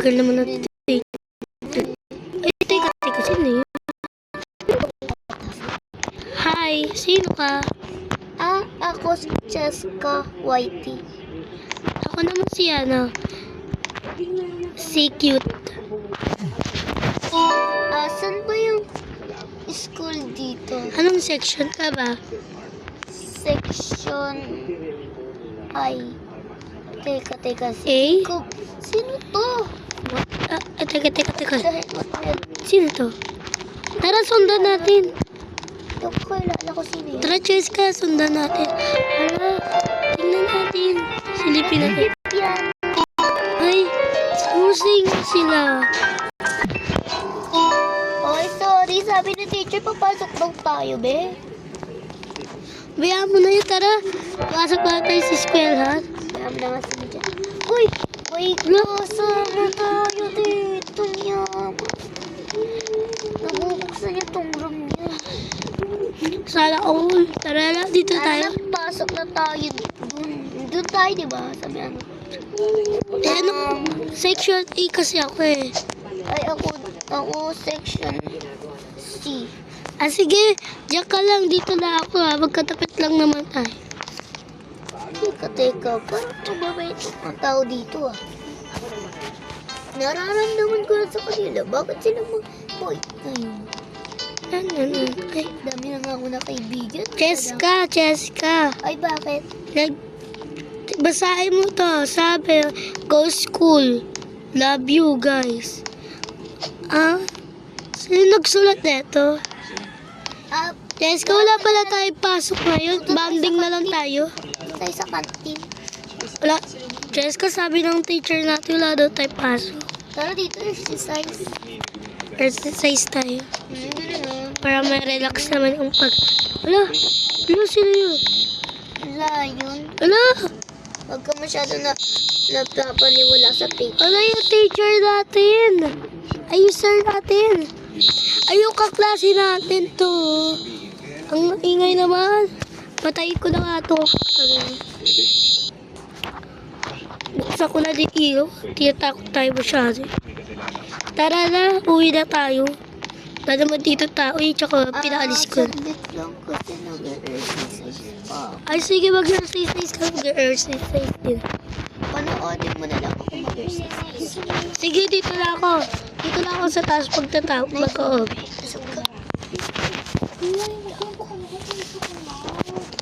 Tagal naman natin. Ay, teka, sino yun? Hi, sino ka? Ako si Cheska Whitey. Ako naman si Cute. Saan ba yung school dito? Anong section ka ba? Section I. Teka. A? Sino to? Teka. Sino to? Tara, sundan natin. Hindi ko kilala ko sino yun. Tara, Cheska, sundan natin. Hala, tingnan natin. Silipin natin. Yan. Ay, musing sila. Oy, sorry. Sabi ng teacher, papasok daw tayo, be. Bayaan mo na yun, tara. Pasok na tayo sa eskwelahan. Alam na nga sila dyan. Uy! Wait, nasama tayo dito niya. Nabubuksan niya tong room niya. Sana all. Tara na, dito tayo. Pasok na tayo dun. Dun tayo, diba? Sabi ano. Section A kasi ako eh. Ay, ako section C. Sige, diyan ka lang. Dito na ako ha. Magkatapit lang naman tayo. Teka. Parang tumabait ang tao dito Nararamdaman ko na sa kanila. Bakit sila mag-point ngayon? Ay, Dami na nga ako na kaibigan. Cheska. Ay, bakit? Basahin mo to. Sabi, go school. Love you guys. Sino nagsulat nito? Cheska, wala pala tayo pasok ngayon. Banding na lang tayo. Tayo sa kantin. Wala. Cheska, sabi ng teacher natin wala daw tayo pasok. Tara dito, exercise. Exercise tayo. Ganun. Para may relax naman yung Wala, sino yun? Wala yun. Wala. Huwag ka masyado napapaniwala sa teacher. Wala yung teacher natin. Ay, yung sir natin. Ay, yung kaklase natin to. Ang ingay naman. Patayin ko na nga to. Buksan ko na din iyo. Tinatakot tayo masyado. Tara na, uwi na tayo. Dada mo dito tao eh, tsaka pinaalis ko. Saglit lang kasi nag-exercise pa. Ay, sige, mag-exercise ka. Mag-exercise din. Panoodin mo na lang ako mag-exercise. Sige, dito na ako. Dito na ako sa taas pagtatawag. Mag-oobi. Pasok ka.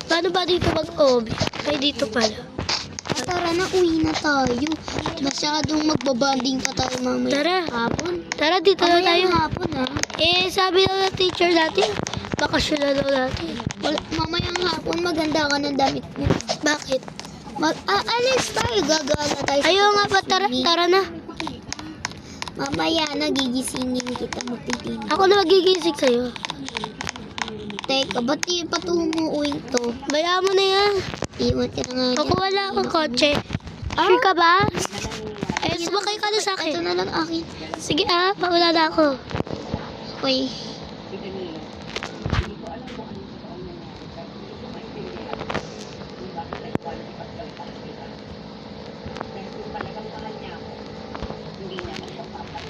Paano ba dito mag-oobi? Ay, dito pala. Tara na, uwi na tayo. Masyadong magbabanding pa tayo mamaya. Tara. Hapon. Tara, dito na tayo. Hapon Sabi na ng teacher natin, bakasyon na daw natin. Mamayang hapon, maganda ka ng damit mo. Bakit? Alis tayo, gagala tayo. Ayaw nga ba, tara na. Mamaya, nagigisingin kita magtitingin. Ako na magigising sa'yo. Teka, ba't di patumuuin to? Bayaan mo na yan. Iwan ka na nga Ako wala akong kotse. Sure ka ba? Sumakay ka na sa Ito akin. na lang akin. Sige paula na ako. Okay.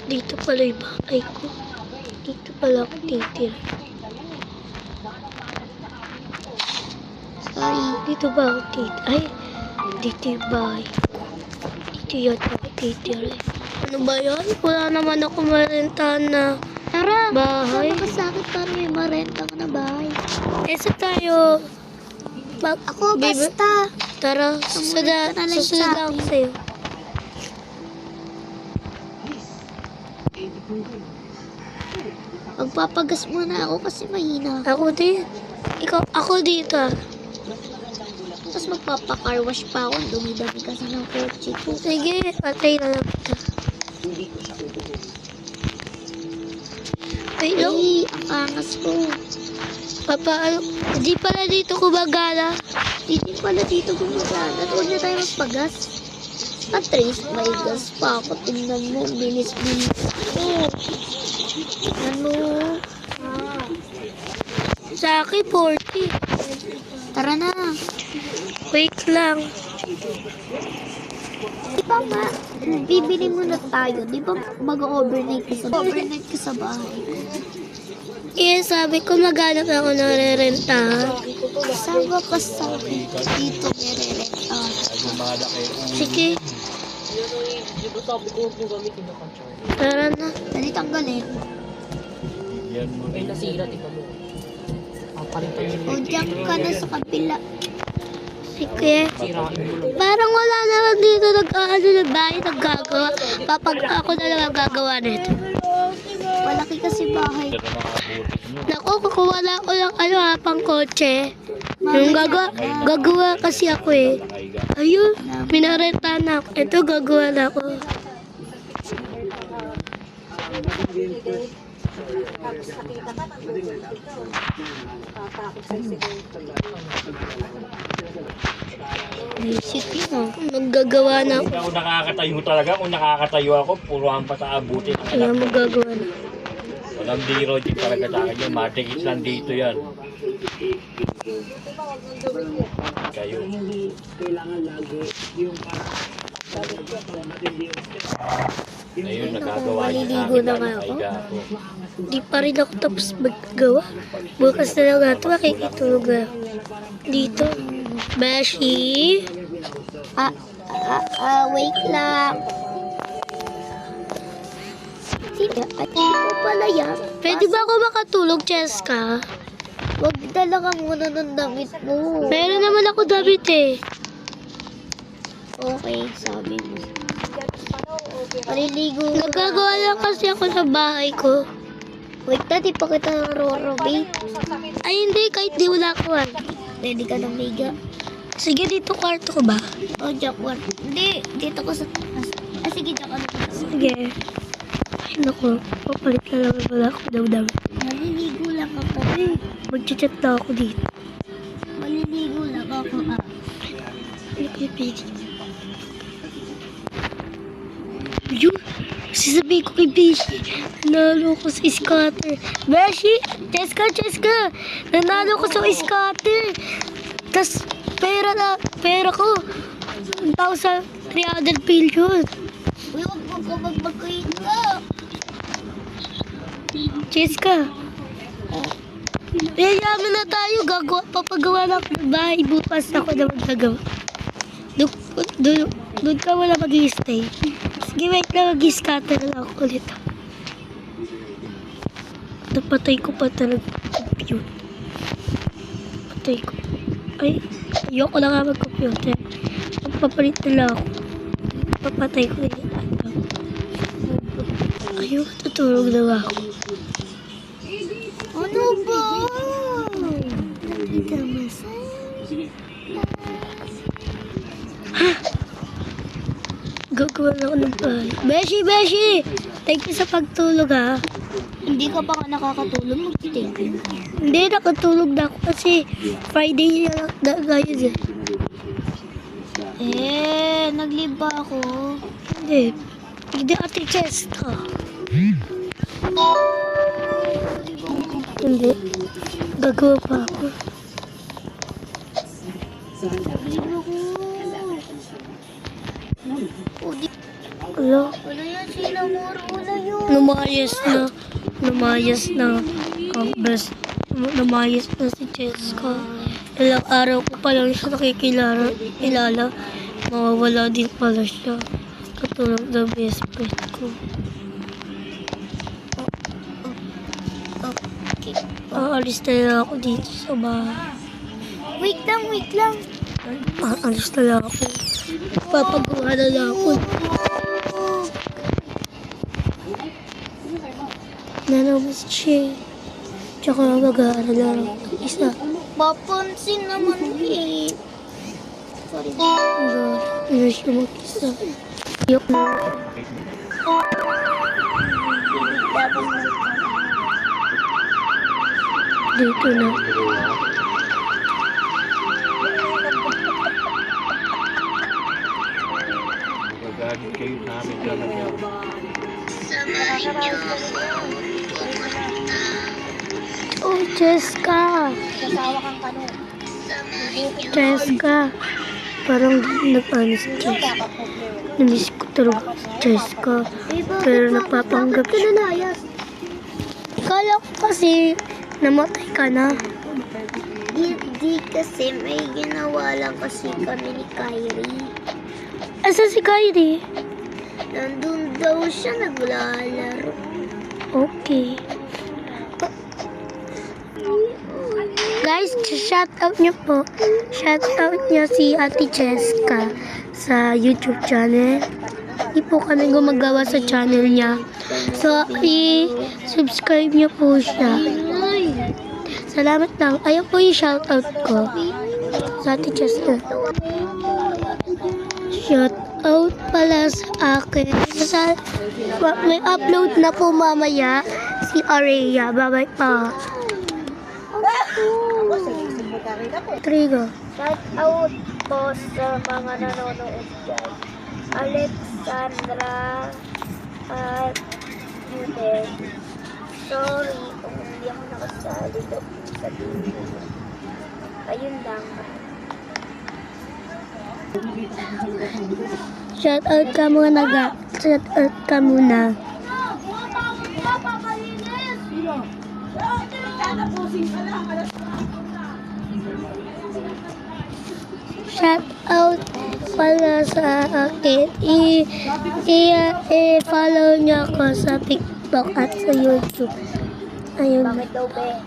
Dito pala yung bahay ko. Dito pala ako titira. Sorry. Dito ba ako titira? Ay, dito yung bahay ko. Dito yata ako titira. Ano ba yun? Wala naman ako marentahan na Tara, bahay. sama ka sa akin para may marenta ka na bahay. Saan tayo? Ako, basta. Tara, susunod ako sa'yo. Magpapagas muna ako kasi mahina. Ako din. Ako dito. Tapos magpapacar wash pa ako. Dumi-dami kasi ng kotse ko. Sige, patay na lang ito. Wait lang. Ay, ang angas ko. Di pala dito kumagana. Hindi pala dito gumagana. Huwag na tayo magpagas. Patrice, may gas pa ako. Tingnan mo, bilis-bilis. Ano? Sa akin, 40. Tara na. Wait lang. Di ba nga, bibili muna tayo. Di ba mag-overnight ka sa bahay? Eh, sabi ko maghanap ako ng re-rentahan. Sama ka sa akin. Dito nire-renta. Sige, tara na. Dali tanggalin. May nasira, tingnan mo. Papalitan yun. O diyan ka na sa kabila. Sige. Sirain mo lang. Parang wala naman dito naggagawa. Papag ako na lang ang gagawa nito. Malaki kasi bahay. Naku, kukuha na ako ng pang kotse. Yung gagawa kasi ako eh. Ayun, minarenta na ako. Ito, gagawa na ako. Basic yun oh. Maggagawa na ako. Hindi ako nakakatayo talaga. Kung nakakatayo ako, puro hampa sa abutin. Kaya maggagawa na. Walang biro din talaga sa akin yan. Matikis lang dito yan. Kayo. Ayun, nagagawa niya sa Maliligo akin. na nga ako. Nakahiga ako. Di pa rin ako tapos maggawa. Bukas na lang ito, makikitulog na. Dito. Beshi. Wait lang. Sino? At ko pala yan. Pwede ba ako makatulog, Cheska? Huwag dala ka muna ng damit mo. Meron naman ako damit eh. Okay, sabi mo. Maliligo. Nagagawa lang kasi ako sa bahay ko. Wait na, di pa kita rorobate. Ay hindi, kahit di wala ko. Ready ka ng miga. Sige, dito kwarto ko ba? O, Jackwan. Hindi, dito ko sa taas. Sige, Jackwan. Sige. Ay naku, papalit na lang wala ako daw. Maliligo lang ako. Mag-chat na ako dito. Maliligo lang ako. Ano kayo pwede? Yun! Sasabihin ko kay Beshi, nanalo ko sa scatter. Beshi! Cheska! Nanalo ko sa scatter. Tas, pera ko. 1,300 billion. Uy, huwag mo ko magbaguhin ka. Cheska! Yayaman na tayo, papagawa na ako ng bahay. Bukas ako na magagawa. Doon ka wala mag-i-stay. Sige, wait lang, mag-i-scatter lang ako ulit. Napatay ko pa talaga yung computer. Patay ko. Ay, ayoko na nga mag-computer. Magpapalit na lang ako. Papatay ko na yung laptop. Ayoko, tutulog na nga ako. Ano ba? Nakita mo sa... Gagawa na ako ng bahay. Beshi! Thank you sa pagtulog ha. Hindi ka pa nga nakakatulog, mag-thank you. Hindi, nakatulog na ako kasi Friday na ngayon eh. Nag-leave ba ako? Hindi ate Cheska. Hindi. Gagawa pa ako. Nag-leave ako. O, di... Wala. Wala yan, sinamuro na yun. Lumayas na ang best. Lumayas na si Cheska. Ilang araw ko pa lang siya nakikilala. Mawawala din pala siya. Katulad ng best friend ko. Okay. Aalis na lang ako dito sa bahay. Wait lang. Aalis na lang ako. Papagawa na lang ako. Nanabas siya. Tsaka mag-aaral lang ako. Isa. Papansin naman eh. Sorry. Ano siya mag-isa. Yok na. Dito na. Magagalit kayo sa amin talaga. Oh, Cheska. Cheska. Parang nag-ano si Cheska. Namiss ko talaga si Jessica. Pero napapanggap Bakit ka siya. nalayas? Kala ko kasi namatay ka na. Hindi kasi may ginawa lang kasi kami ni Kyrie. Asa si Kyrie? Nandun daw siya naglalaro. Okay. Guys, shout out niyo po. Shout out niyo si Ate Jessica sa YouTube channel. Hindi po kami gumagawa sa channel niya. So, i-subscribe niyo po siya. Salamat lang. Ayaw po yung shout out ko sa Ate Jessica. Shout out pala sa akin. May upload na po mamaya si Areya. Bye-bye pa. Trigo. Shout out po sa mga nanonood dyan. Alexandra at Juden. Sorry kung hindi ako nakasali doon sa video. Ayun lang. Shout out ka muna ga. Shout out ka muna. Shout out pala sa akin. I-follow niyo ako sa TikTok at sa YouTube. Ayun. Bakit daw be?